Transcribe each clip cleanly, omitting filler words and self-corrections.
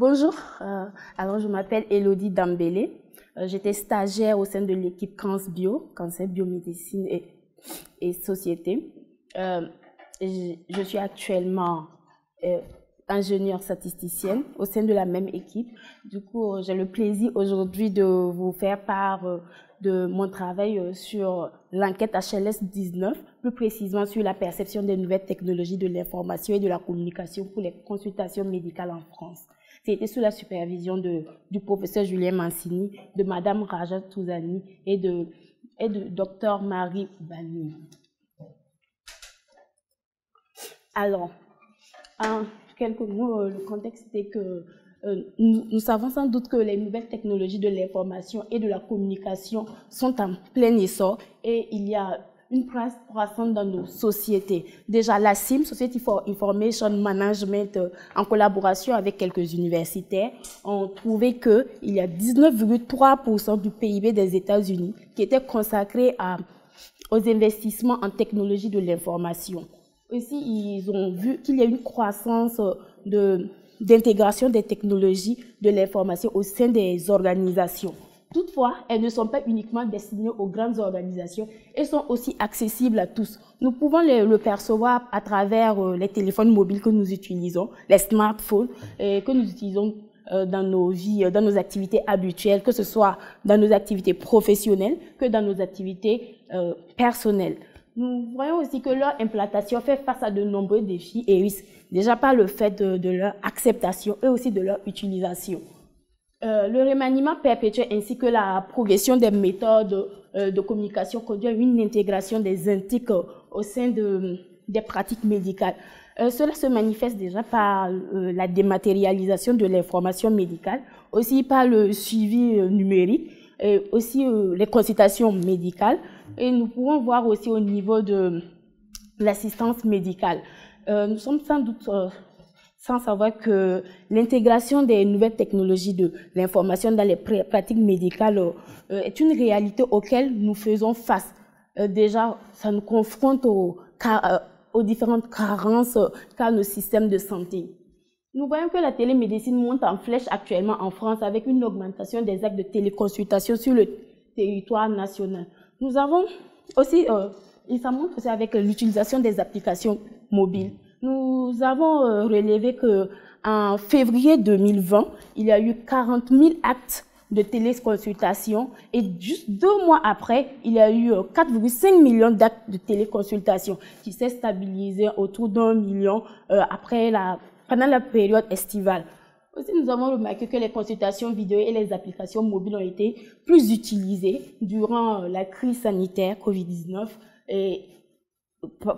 Bonjour, alors je m'appelle Elodie Dambélé. J'étais stagiaire au sein de l'équipe CansBio, Cancer Biomédecine et Société. Je suis actuellement ingénieure statisticienne au sein de la même équipe. Du coup, j'ai le plaisir aujourd'hui de vous faire part de mon travail sur l'enquête HLS 19, plus précisément sur la perception des nouvelles technologies de l'information et de la communication pour les consultations médicales en France. C'était sous la supervision du professeur Julien Mancini, de Madame Raja Touzani et de Dr Marie Bani. Alors, en quelques mots, le contexte était que nous savons sans doute que les nouvelles technologies de l'information et de la communication sont en plein essor et il y a une place croissante dans nos sociétés. Déjà, la CIM, Society for Information Management, en collaboration avec quelques universitaires, ont trouvé qu'il y a 19,3% du PIB des États-Unis qui était consacré aux investissements en technologie de l'information. Aussi, ils ont vu qu'il y a une croissance d'intégration des technologies de l'information au sein des organisations. Toutefois, elles ne sont pas uniquement destinées aux grandes organisations, elles sont aussi accessibles à tous. Nous pouvons le percevoir à travers les téléphones mobiles que nous utilisons, les smartphones que nous utilisons dans nos vies, dans nos activités habituelles, que ce soit dans nos activités professionnelles que dans nos activités personnelles. Nous voyons aussi que leur implantation fait face à de nombreux défis et risques, déjà par le fait de leur acceptation et aussi de leur utilisation. Le remaniement perpétuel ainsi que la progression des méthodes de communication conduit à une intégration des intiques au sein des pratiques médicales. Cela se manifeste déjà par la dématérialisation de l'information médicale, aussi par le suivi numérique, et aussi les consultations médicales. Et nous pouvons voir aussi au niveau de l'assistance médicale. Nous sommes sans doute sans savoir que l'intégration des nouvelles technologies de l'information dans les pratiques médicales est une réalité auquel nous faisons face. Déjà, ça nous confronte aux différentes carences qu'a nos systèmes de santé. Nous voyons que la télémédecine monte en flèche actuellement en France avec une augmentation des actes de téléconsultation sur le territoire national. Nous avons aussi, il s'en montre aussi avec l'utilisation des applications mobiles. Nous avons relevé qu'en février 2020, il y a eu 40 000 actes de téléconsultation et juste 2 mois après, il y a eu 4,5 millions d'actes de téléconsultation qui s'est stabilisé autour d'1 million pendant la période estivale. Aussi, nous avons remarqué que les consultations vidéo et les applications mobiles ont été plus utilisées durant la crise sanitaire Covid-19 et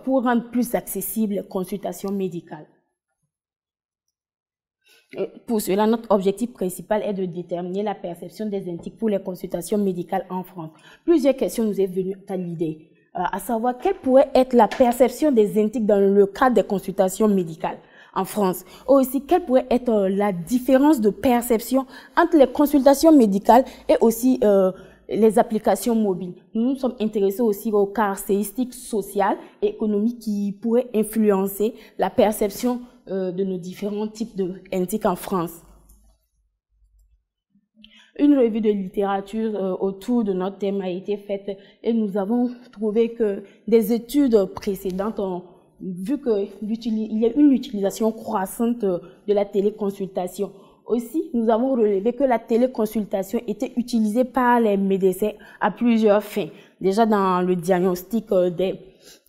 pour rendre plus accessibles les consultations médicales. Et pour cela, notre objectif principal est de déterminer la perception des intiques pour les consultations médicales en France. Plusieurs questions nous est venues à l'idée, à savoir quelle pourrait être la perception des intiques dans le cadre des consultations médicales en France. Aussi, quelle pourrait être la différence de perception entre les consultations médicales et aussi les applications mobiles. Nous nous sommes intéressés aussi aux caractéristiques sociales et économiques qui pourraient influencer la perception de nos différents types d'intiques en France. Une revue de littérature autour de notre thème a été faite et nous avons trouvé que des études précédentes ont vu qu'il y a une utilisation croissante de la téléconsultation. Aussi, nous avons relevé que la téléconsultation était utilisée par les médecins à plusieurs fins. Déjà dans le diagnostic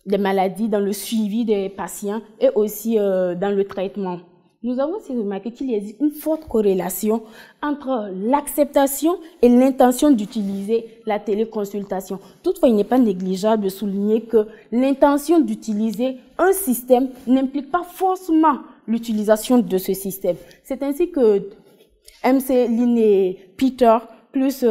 des maladies, dans le suivi des patients et aussi dans le traitement. Nous avons aussi remarqué qu'il existe une forte corrélation entre l'acceptation et l'intention d'utiliser la téléconsultation. Toutefois, il n'est pas négligeable de souligner que l'intention d'utiliser un système n'implique pas forcément l'utilisation de ce système. C'est ainsi que MC Lin et Peter plus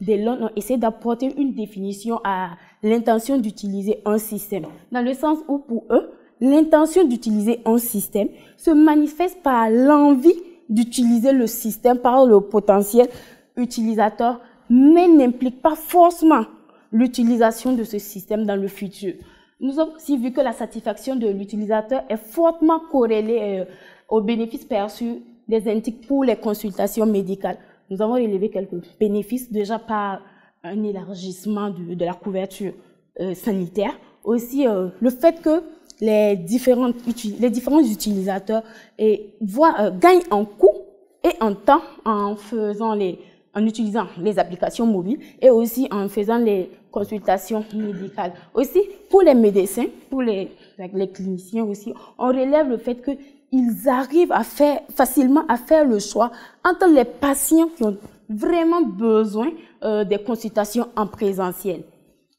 Delon ont essayé d'apporter une définition à l'intention d'utiliser un système. Dans le sens où pour eux, l'intention d'utiliser un système se manifeste par l'envie d'utiliser le système par le potentiel utilisateur, mais n'implique pas forcément l'utilisation de ce système dans le futur. Nous avons aussi vu que la satisfaction de l'utilisateur est fortement corrélée aux bénéfices perçus des NTIC pour les consultations médicales. Nous avons relevé quelques bénéfices, déjà par un élargissement de la couverture sanitaire. Aussi, le fait que les différents utilisateurs gagnent en coût et en temps en utilisant les applications mobiles et aussi en faisant les consultations médicales. Aussi, pour les médecins, pour les cliniciens aussi, on relève le fait qu'ils arrivent facilement à faire le choix entre les patients qui ont vraiment besoin des consultations en présentiel.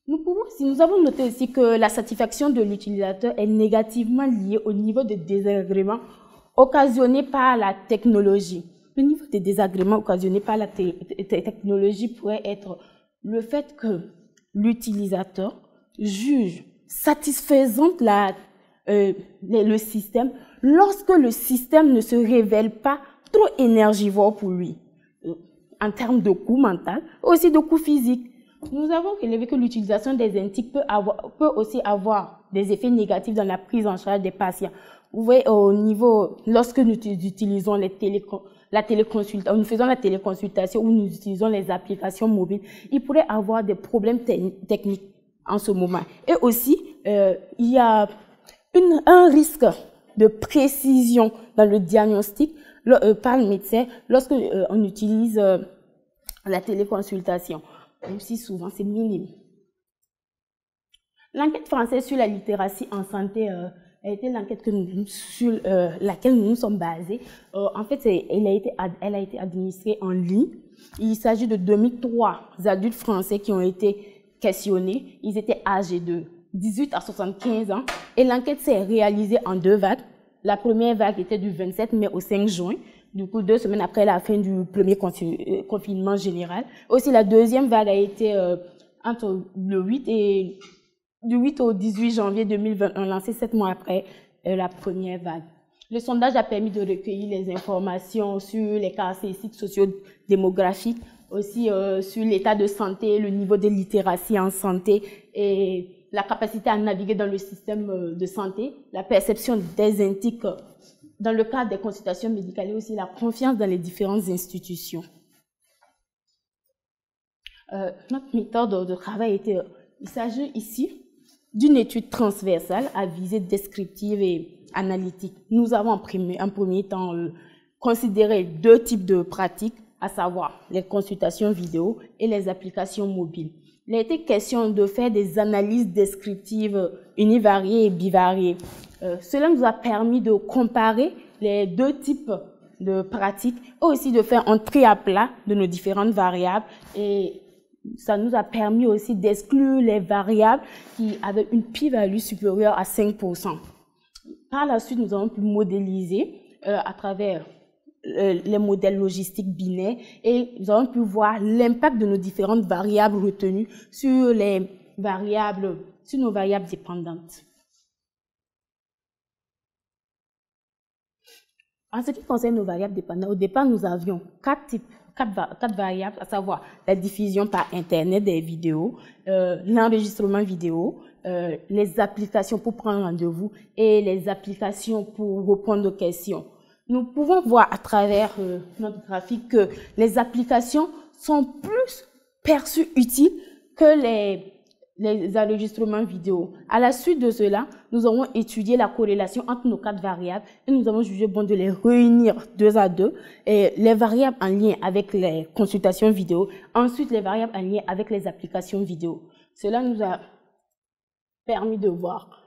Nous avons noté aussi que la satisfaction de l'utilisateur est négativement liée au niveau de désagréments occasionnés par la technologie. Le niveau de désagréments occasionnés par la technologie pourrait être le fait que l'utilisateur juge satisfaisant le système lorsque le système ne se révèle pas trop énergivore pour lui, en termes de coût mental, aussi de coût physique. Nous avons relevé que l'utilisation des NTIC peut aussi avoir des effets négatifs dans la prise en charge des patients. Vous voyez, lorsque nous utilisons nous faisons la téléconsultation ou nous utilisons les applications mobiles, il pourrait avoir des problèmes techniques en ce moment. Et aussi, il y a un risque de précision dans le diagnostic par le médecin lorsque on utilise la téléconsultation. Même si souvent c'est minime. L'enquête française sur la littératie en santé a été l'enquête sur laquelle nous nous sommes basés. En fait, elle a été administrée en ligne. Il s'agit de 2003 adultes français qui ont été questionnés. Ils étaient âgés de 18 à 75 ans. Et l'enquête s'est réalisée en 2 vagues. La première vague était du 27 mai au 5 juin. Du coup, 2 semaines après la fin du premier confinement général. Aussi, la deuxième vague a été entre du 8 au 18 janvier 2021, lancée 7 mois après la première vague. Le sondage a permis de recueillir les informations sur les caractéristiques socio-démographiques, aussi sur l'état de santé, le niveau de littératie en santé et la capacité à naviguer dans le système de santé, la perception des NTIC dans le cadre des consultations médicales et aussi la confiance dans les différentes institutions. Notre méthode de travail il s'agit ici d'une étude transversale à visée descriptive et analytique. Nous avons en premier temps considéré 2 types de pratiques, à savoir les consultations vidéo et les applications mobiles. Il a été question de faire des analyses descriptives univariées et bivariées. Cela nous a permis de comparer les 2 types de pratiques et aussi de faire un tri à plat de nos différentes variables. Et ça nous a permis aussi d'exclure les variables qui avaient une p-value supérieure à 5%. Par la suite, nous avons pu modéliser à travers les modèles logistiques binaires et nous avons pu voir l'impact de nos différentes variables retenues sur nos variables dépendantes. En ce qui concerne nos variables dépendantes, au départ, nous avions 4 variables, à savoir la diffusion par Internet des vidéos, l'enregistrement vidéo, les applications pour prendre rendez-vous et les applications pour répondre aux questions. Nous pouvons voir à travers notre graphique que les applications sont plus perçues utiles que les enregistrements vidéo. À la suite de cela, nous avons étudié la corrélation entre nos 4 variables et nous avons jugé bon de les réunir 2 à 2. Et les variables en lien avec les consultations vidéo, ensuite les variables en lien avec les applications vidéo. Cela nous a permis d'avoir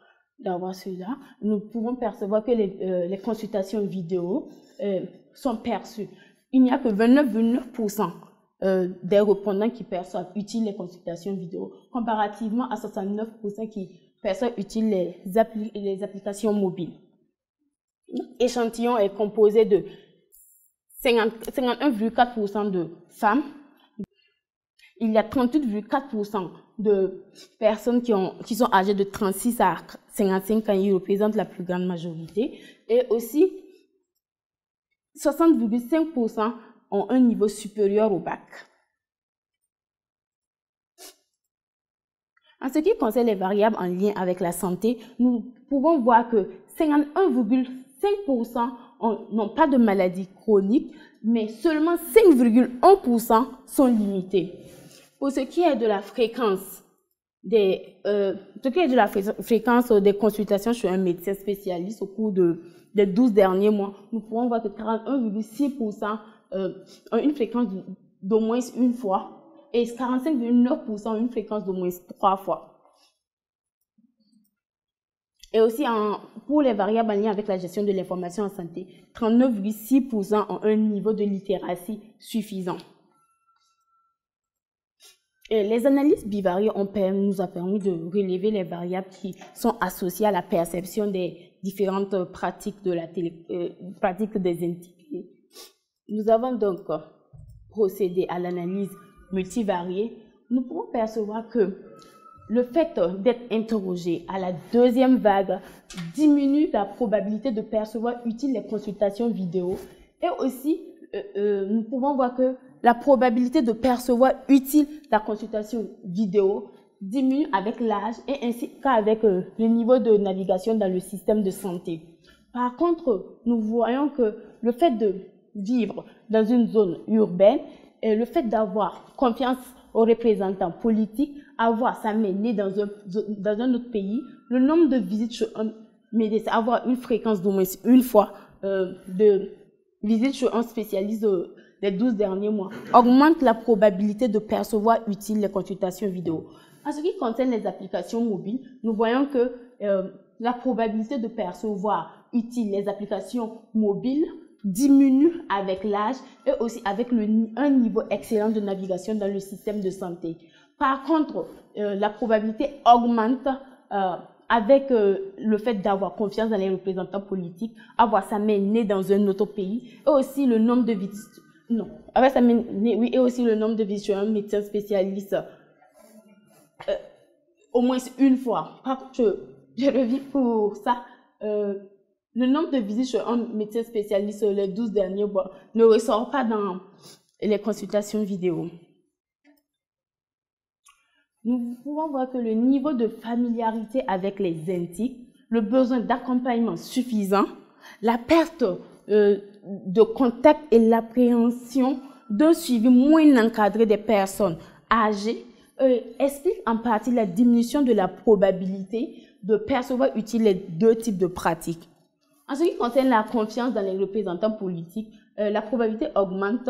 cela. Nous pouvons percevoir que les consultations vidéo sont perçues. Il n'y a que 29,9% des répondants qui perçoivent utiles les consultations vidéo, comparativement à 69% qui perçoivent utiles les applications mobiles. L'échantillon est composé de 51,4% de femmes. Il y a 38,4% de personnes qui sont âgées de 36 à 55 ans, ils représentent la plus grande majorité. Et aussi, 60,5% ont un niveau supérieur au bac. En ce qui concerne les variables en lien avec la santé, nous pouvons voir que 51,5% 5% n'ont pas de maladie chronique, mais seulement 5,1% sont limités. Pour ce qui est de la fréquence des consultations chez un médecin spécialiste au cours des 12 derniers mois, nous pouvons voir que 41,6% ont une fréquence d'au moins une fois et 45,9% ont une fréquence d'au moins 3 fois. Et aussi, pour les variables en lien avec la gestion de l'information en santé, 39,6% ont un niveau de littératie suffisant. Et les analyses bivariées nous ont permis de relever les variables qui sont associées à la perception des différentes pratiques de pratiques des entités. Nous avons donc procédé à l'analyse multivariée. Nous pouvons percevoir que le fait d'être interrogé à la deuxième vague diminue la probabilité de percevoir utile les consultations vidéo. Et aussi, nous pouvons voir que la probabilité de percevoir utile la consultation vidéo diminue avec l'âge et ainsi qu'avec le niveau de navigation dans le système de santé. Par contre, nous voyons que le fait de vivre dans une zone urbaine et le fait d'avoir confiance aux représentants politiques, avoir sa main née dans un autre pays, le nombre de visites chez un médecin, avoir une fréquence d'au moins une fois de visite chez un spécialiste des 12 derniers mois, augmente la probabilité de percevoir utile les consultations vidéo. En ce qui concerne les applications mobiles, nous voyons que la probabilité de percevoir utile les applications mobiles diminue avec l'âge et aussi avec un niveau excellent de navigation dans le système de santé. Par contre, la probabilité augmente avec le fait d'avoir confiance dans les représentants politiques, avoir sa main née dans un autre pays et aussi le nombre de visites. Non, avec sa main née, oui, et aussi le nombre de visites chez un médecin spécialiste au moins une fois. Par contre, je reviens pour ça. Le nombre de visites chez un médecin spécialiste les 12 derniers mois ne ressort pas dans les consultations vidéo. Nous pouvons voir que le niveau de familiarité avec les NTIC, le besoin d'accompagnement suffisant, la perte de contact et l'appréhension d'un suivi moins encadré des personnes âgées expliquent en partie la diminution de la probabilité de percevoir utile les deux types de pratiques. En ce qui concerne la confiance dans les représentants politiques, la probabilité augmente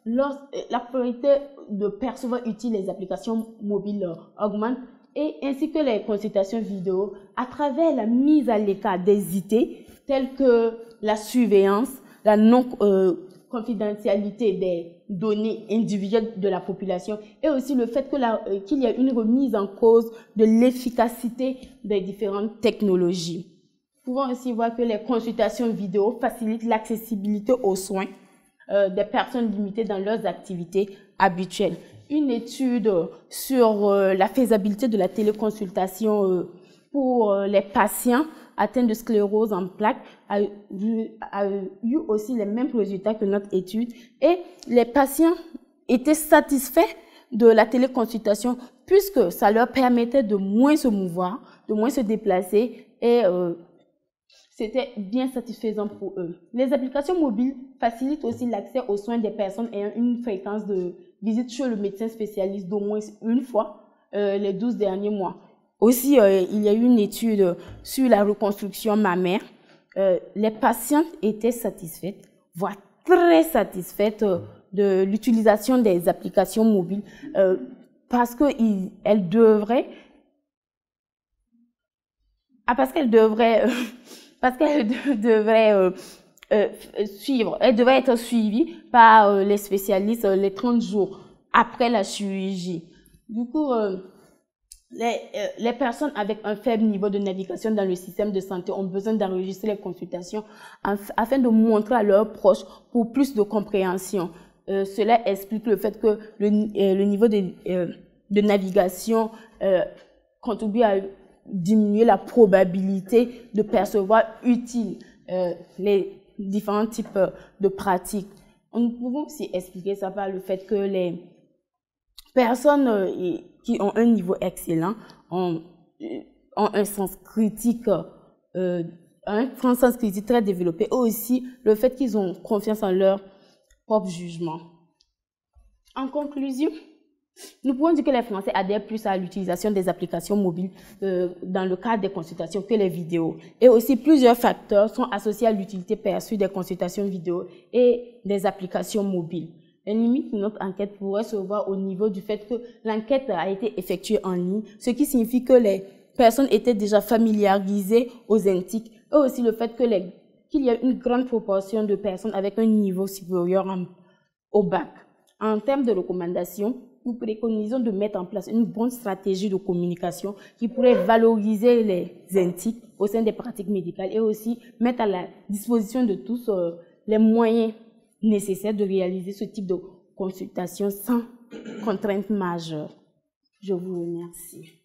la probabilité de percevoir utile les applications mobiles augmente et ainsi que les consultations vidéo à travers la mise à l'écart des idées telles que la surveillance, la non-confidentialité des données individuelles de la population et aussi le fait qu'il y a une remise en cause de l'efficacité des différentes technologies. Nous pouvons aussi voir que les consultations vidéo facilitent l'accessibilité aux soins des personnes limitées dans leurs activités habituelles. Une étude sur la faisabilité de la téléconsultation pour les patients atteints de sclérose en plaques a eu aussi les mêmes résultats que notre étude et les patients étaient satisfaits de la téléconsultation puisque ça leur permettait de moins se mouvoir, de moins se déplacer et c'était bien satisfaisant pour eux. Les applications mobiles facilitent aussi l'accès aux soins des personnes ayant une fréquence de visite chez le médecin spécialiste d'au moins une fois les 12 derniers mois. Aussi, il y a eu une étude sur la reconstruction mammaire. Les patientes étaient satisfaites, voire très satisfaites de l'utilisation des applications mobiles parce qu'elles devraient être suivies par les spécialistes les 30 jours après la chirurgie. Du coup, les personnes avec un faible niveau de navigation dans le système de santé ont besoin d'enregistrer les consultations afin de montrer à leurs proches pour plus de compréhension. Cela explique le fait que le niveau de navigation contribue à diminuer la probabilité de percevoir utile les différents types de pratiques. Nous pouvons aussi expliquer ça par le fait que les personnes qui ont un niveau excellent ont un sens critique un sens critique très développé et aussi le fait qu'ils ont confiance en leur propre jugement. En conclusion, nous pouvons dire que les Français adhèrent plus à l'utilisation des applications mobiles dans le cadre des consultations que les vidéos. Et aussi, plusieurs facteurs sont associés à l'utilité perçue des consultations vidéo et des applications mobiles. Les limites de notre enquête pourraient se voir au niveau du fait que l'enquête a été effectuée en ligne, ce qui signifie que les personnes étaient déjà familiarisées aux NTIC, et aussi le fait qu'il y a une grande proportion de personnes avec un niveau supérieur au bac. En termes de recommandations, nous préconisons de mettre en place une bonne stratégie de communication qui pourrait valoriser les NTIC au sein des pratiques médicales et aussi mettre à la disposition de tous les moyens nécessaires de réaliser ce type de consultation sans contrainte majeure. Je vous remercie.